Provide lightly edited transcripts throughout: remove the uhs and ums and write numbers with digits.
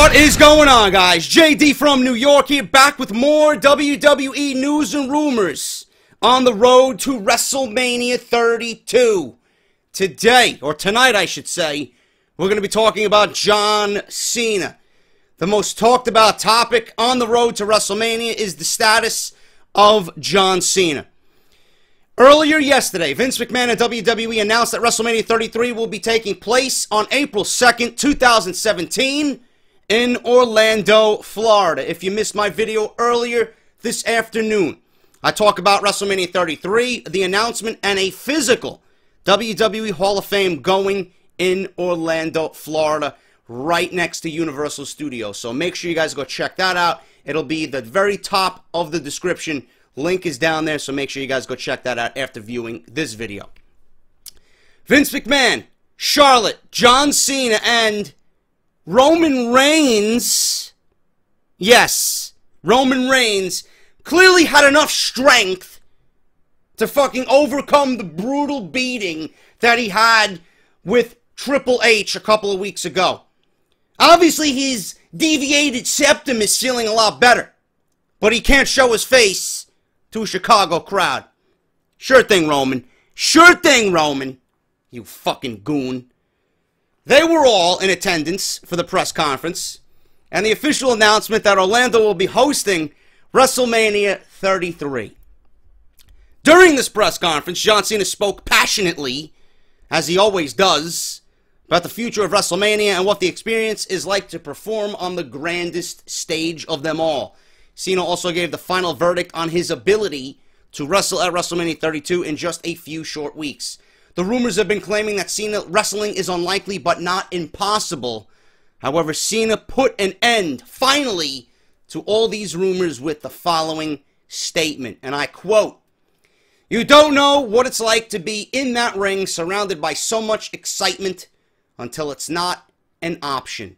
What is going on, guys? JD from New York here, back with more WWE news and rumors on the road to WrestleMania 32. Today, or tonight I should say, we're going to be talking about John Cena. The most talked about topic on the road to WrestleMania is the status of John Cena. Earlier yesterday, Vince McMahon and WWE announced that WrestleMania 33 will be taking place on April 2nd, 2017 in Orlando, Florida. If you missed my video earlier this afternoon, I talk about WrestleMania 33, the announcement, and a physical WWE Hall of Fame going in Orlando, Florida, right next to Universal Studios. So make sure you guys go check that out. It'll be the very top of the description. Link is down there, so make sure you guys go check that out after viewing this video. Vince McMahon, Charlotte, John Cena, and Roman Reigns, yes, Roman Reigns, clearly had enough strength to fucking overcome the brutal beating that he had with Triple H a couple of weeks ago. Obviously, his deviated septum is feeling a lot better, but he can't show his face to a Chicago crowd. Sure thing, Roman. Sure thing, Roman. You fucking goon. They were all in attendance for the press conference and the official announcement that Orlando will be hosting WrestleMania 33. During this press conference, John Cena spoke passionately, as he always does, about the future of WrestleMania and what the experience is like to perform on the grandest stage of them all. Cena also gave the final verdict on his ability to wrestle at WrestleMania 32 in just a few short weeks. The rumors have been claiming that Cena wrestling is unlikely but not impossible. However, Cena put an end, finally, to all these rumors with the following statement, and I quote, "You don't know what it's like to be in that ring surrounded by so much excitement until it's not an option.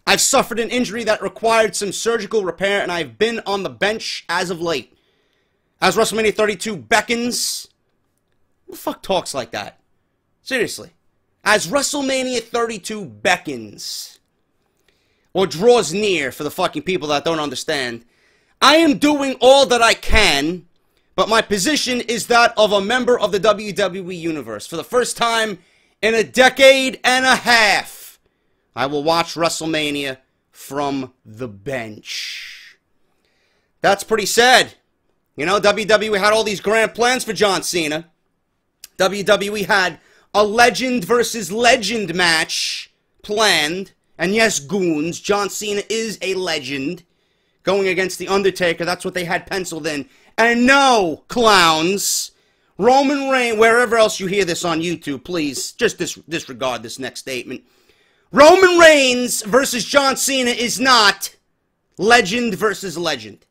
I've suffered an injury that required some surgical repair, and I've been on the bench as of late. As WrestleMania 32 beckons..." Who the fuck talks like that? Seriously. As WrestleMania 32 beckons, or draws near for the fucking people that don't understand, I am doing all that I can, but my position is that of a member of the WWE Universe. For the first time in a decade and a half, I will watch WrestleMania from the bench. That's pretty sad. You know, WWE had all these grand plans for John Cena. WWE had a legend versus legend match planned. And yes, goons, John Cena is a legend going against The Undertaker. That's what they had penciled in. And no, clowns, Roman Reigns, wherever else you hear this on YouTube, please, just disregard this next statement. Roman Reigns versus John Cena is not legend versus legend.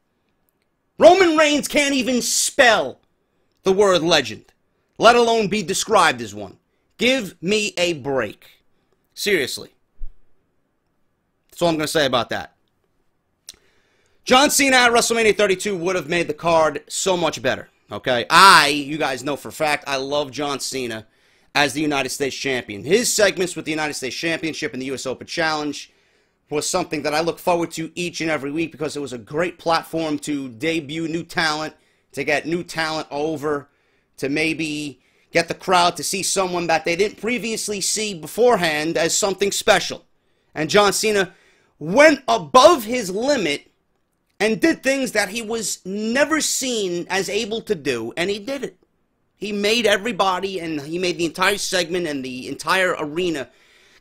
Roman Reigns can't even spell the word legend, let alone be described as one. Give me a break. Seriously. That's all I'm going to say about that. John Cena at WrestleMania 32 would have made the card so much better. Okay? You guys know for a fact, I love John Cena as the United States Champion. His segments with the United States Championship and the US Open Challenge was something that I look forward to each and every week because it was a great platform to debut new talent, to get new talent over, to maybe get the crowd to see someone that they didn't previously see beforehand as something special. And John Cena went above his limit and did things that he was never seen as able to do, and he did it. He made everybody, and he made the entire segment and the entire arena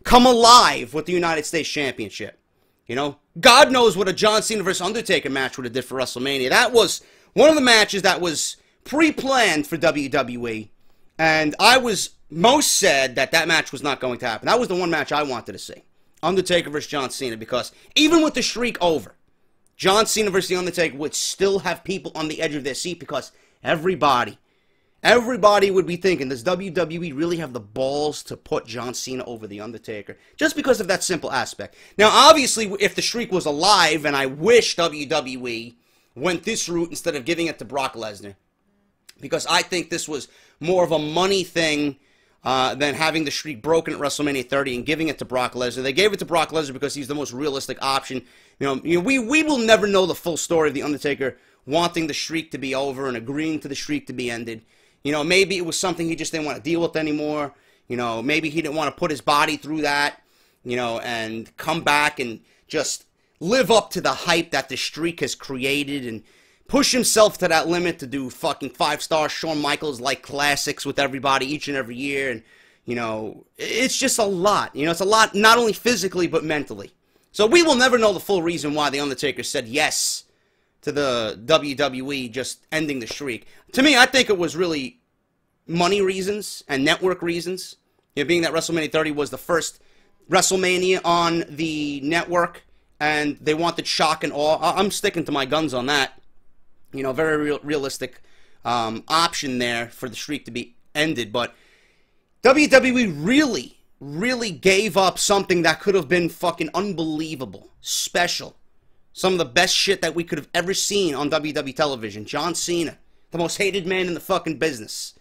come alive with the United States Championship. You know, God knows what a John Cena versus Undertaker match would have did for WrestleMania. That was one of the matches that was pre-planned for WWE, and I was most sad that that match was not going to happen. That was the one match I wanted to see. Undertaker versus John Cena, because even with the streak over, John Cena versus The Undertaker would still have people on the edge of their seat because everybody would be thinking, does WWE really have the balls to put John Cena over The Undertaker? Just because of that simple aspect. Now, obviously, if the streak was alive, and I wish WWE went this route instead of giving it to Brock Lesnar, because I think this was more of a money thing than having the streak broken at WrestleMania 30 and giving it to Brock Lesnar. They gave it to Brock Lesnar because he's the most realistic option. We will never know the full story of The Undertaker wanting the streak to be over and agreeing to the streak to be ended. Maybe it was something he just didn't want to deal with anymore. Maybe he didn't want to put his body through that, and come back and just live up to the hype that the streak has created and push himself to that limit to do fucking 5-star Shawn Michaels-like classics with everybody each and every year. And, it's just a lot. It's a lot not only physically but mentally. So we will never know the full reason why The Undertaker said yes to the WWE just ending the streak. To me, I think it was really money reasons and network reasons. Being that WrestleMania 30 was the first WrestleMania on the network, and they wanted shock and awe. I'm sticking to my guns on that. Very realistic option there for the streak to be ended. But WWE really gave up something that could have been fucking unbelievable, special. Some of the best shit that we could have ever seen on WWE television. John Cena, the most hated man in the fucking business.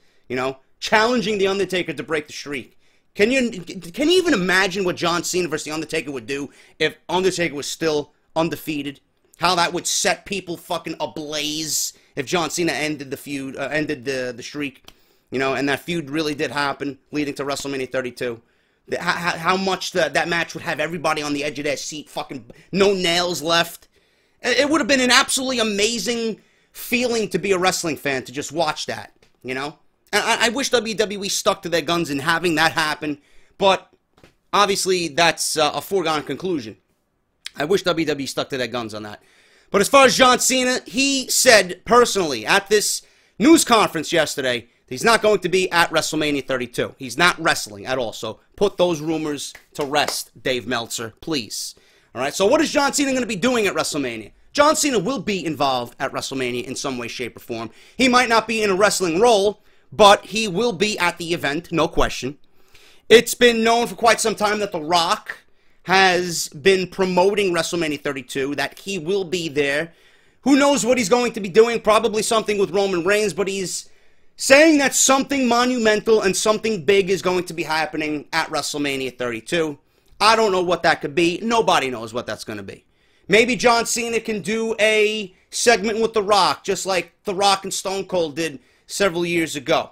Challenging The Undertaker to break the streak. Can you even imagine what John Cena versus The Undertaker would do if Undertaker was still undefeated? How that would set people fucking ablaze if John Cena ended the feud, ended the streak. And that feud really did happen, leading to WrestleMania 32. How much that match would have everybody on the edge of their seat, fucking no nails left. It would have been an absolutely amazing feeling to be a wrestling fan, to just watch that, And I wish WWE stuck to their guns in having that happen, but obviously that's a foregone conclusion. I wish WWE stuck to their guns on that. But as far as John Cena, he said personally at this news conference yesterday, he's not going to be at WrestleMania 32. He's not wrestling at all. So put those rumors to rest, Dave Meltzer, please. All right, so what is John Cena going to be doing at WrestleMania? John Cena will be involved at WrestleMania in some way, shape, or form. He might not be in a wrestling role, but he will be at the event, no question. It's been known for quite some time that The Rock has been promoting WrestleMania 32, that he will be there. Who knows what he's going to be doing? Probably something with Roman Reigns, but he's saying that something monumental and something big is going to be happening at WrestleMania 32. I don't know what that could be. Nobody knows what that's going to be. Maybe John Cena can do a segment with The Rock, just like The Rock and Stone Cold did several years ago.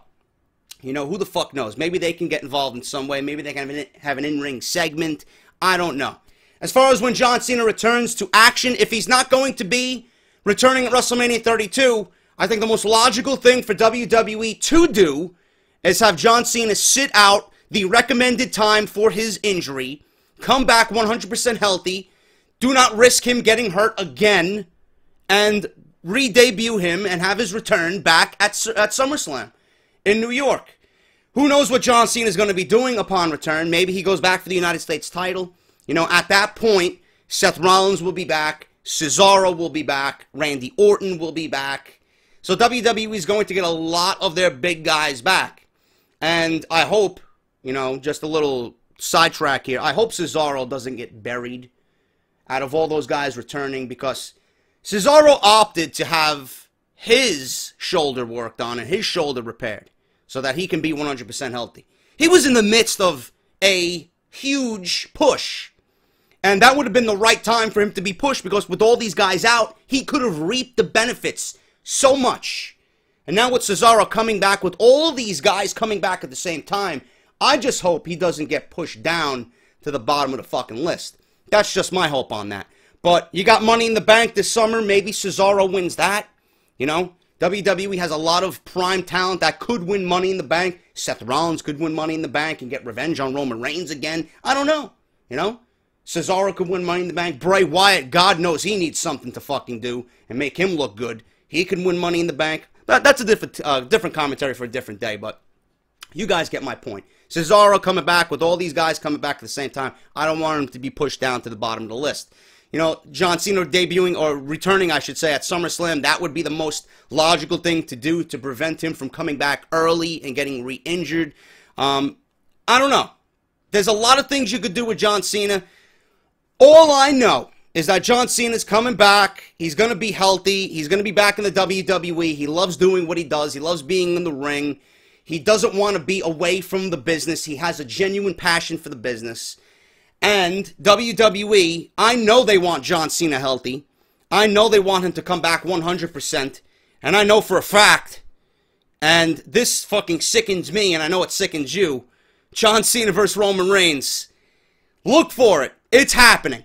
Who the fuck knows? Maybe they can get involved in some way. Maybe they can have an in-ring segment. I don't know. As far as when John Cena returns to action, if he's not going to be returning at WrestleMania 32, I think the most logical thing for WWE to do is have John Cena sit out the recommended time for his injury, come back 100% healthy, do not risk him getting hurt again, and re-debut him and have his return back at SummerSlam in New York. Who knows what John Cena is going to be doing upon return? Maybe he goes back for the United States title. At that point, Seth Rollins will be back, Cesaro will be back, Randy Orton will be back. So WWE is going to get a lot of their big guys back. And I hope, just a little sidetrack here, I hope Cesaro doesn't get buried out of all those guys returning, because Cesaro opted to have his shoulder worked on and his shoulder repaired so that he can be 100% healthy. He was in the midst of a huge push, and that would have been the right time for him to be pushed, because with all these guys out, he could have reaped the benefits so much. And now with Cesaro coming back, with all these guys coming back at the same time, I just hope he doesn't get pushed down to the bottom of the fucking list. That's just my hope on that. But you got Money in the Bank this summer. Maybe Cesaro wins that. WWE has a lot of prime talent that could win Money in the Bank. Seth Rollins could win Money in the Bank and get revenge on Roman Reigns again. I don't know. Cesaro could win Money in the Bank. Bray Wyatt, God knows he needs something to fucking do and make him look good. He can win Money in the Bank. That's a different commentary for a different day, but you guys get my point. Cesaro coming back with all these guys coming back at the same time. I don't want him to be pushed down to the bottom of the list. John Cena debuting, or returning, I should say, at SummerSlam, that would be the most logical thing to do to prevent him from coming back early and getting re-injured. I don't know. There's a lot of things you could do with John Cena. All I know is that John Cena's coming back. He's going to be healthy. He's going to be back in the WWE. He loves doing what he does. He loves being in the ring. He doesn't want to be away from the business. He has a genuine passion for the business. And WWE, I know they want John Cena healthy. I know they want him to come back 100%. And I know for a fact, and this fucking sickens me, and I know it sickens you, John Cena versus Roman Reigns. Look for it. It's happening.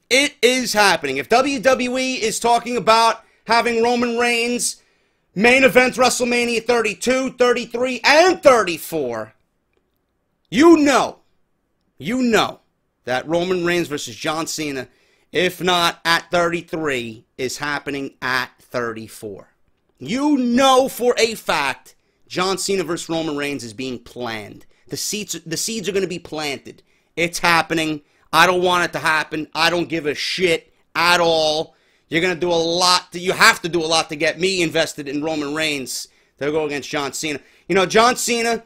It is happening. If WWE is talking about having Roman Reigns main event WrestleMania 32, 33, and 34, you know that Roman Reigns versus John Cena, if not at 33, is happening at 34. You know for a fact John Cena versus Roman Reigns is being planned. The seeds are going to be planted. It's happening. I don't want it to happen. I don't give a shit at all. You're going to do a lot. You have to do a lot to get me invested in Roman Reigns to go against John Cena. You know, John Cena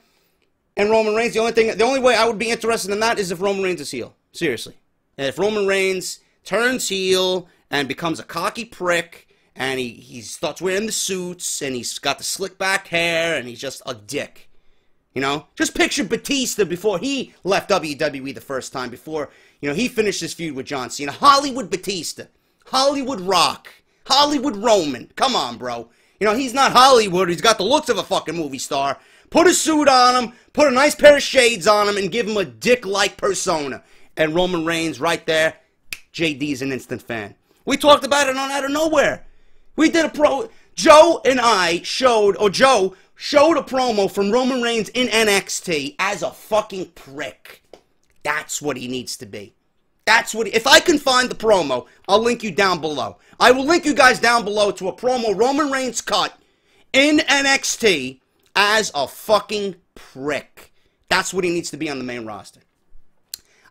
and Roman Reigns, the only way I would be interested in that is if Roman Reigns is heel. Seriously. And if Roman Reigns turns heel and becomes a cocky prick, and he starts wearing the suits, and he's got the slick back hair, and he's just a dick. You know? Just picture Batista before he left WWE the first time, before, you know, he finished his feud with John Cena. Hollywood Batista. Hollywood Rock. Hollywood Roman. Come on, bro. You know, he's not Hollywood. He's got the looks of a fucking movie star. Put a suit on him, put a nice pair of shades on him, and give him a dick-like persona. And Roman Reigns right there, JD's an instant fan. We talked about it on Out of Nowhere. We did a Joe showed a promo from Roman Reigns in NXT as a fucking prick. That's what he needs to be. That's what if I can find the promo, I'll link you down below. I will link you guys down below to a promo Roman Reigns cut in NXT as a fucking prick. That's what he needs to be on the main roster.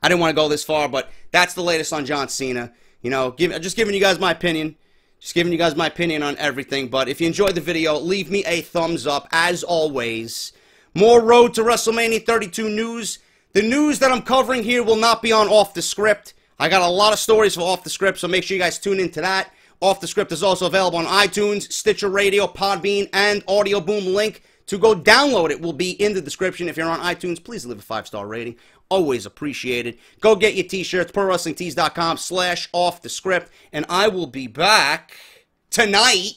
I didn't want to go this far, but that's the latest on John Cena. You know, just giving you guys my opinion. Just giving you guys my opinion on everything. But if you enjoyed the video, leave me a thumbs up, as always. More Road to WrestleMania 32 news. The news that I'm covering here will not be on Off the Script. I got a lot of stories for Off the Script, so make sure you guys tune into that. Off the Script is also available on iTunes, Stitcher Radio, PodBean, and AudioBoom. Link to go download it will be in the description. If you're on iTunes, please leave a 5-star rating. Always appreciated. Go get your t-shirts, ProWrestlingTees.com/offthescript. And I will be back tonight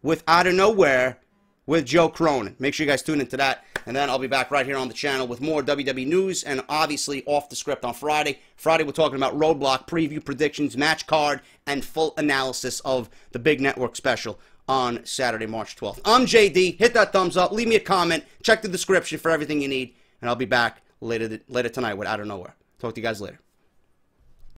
with Out of Nowhere with Joe Cronin. Make sure you guys tune into that. And then I'll be back right here on the channel with more WWE news and obviously Off the Script on Friday. Friday we're talking about Roadblock, preview, predictions, match card, and full analysis of the Big Network special on Saturday, March 12th. I'm JD. Hit that thumbs up. Leave me a comment. Check the description for everything you need. And I'll be back later tonight with Out of Nowhere. Talk to you guys later.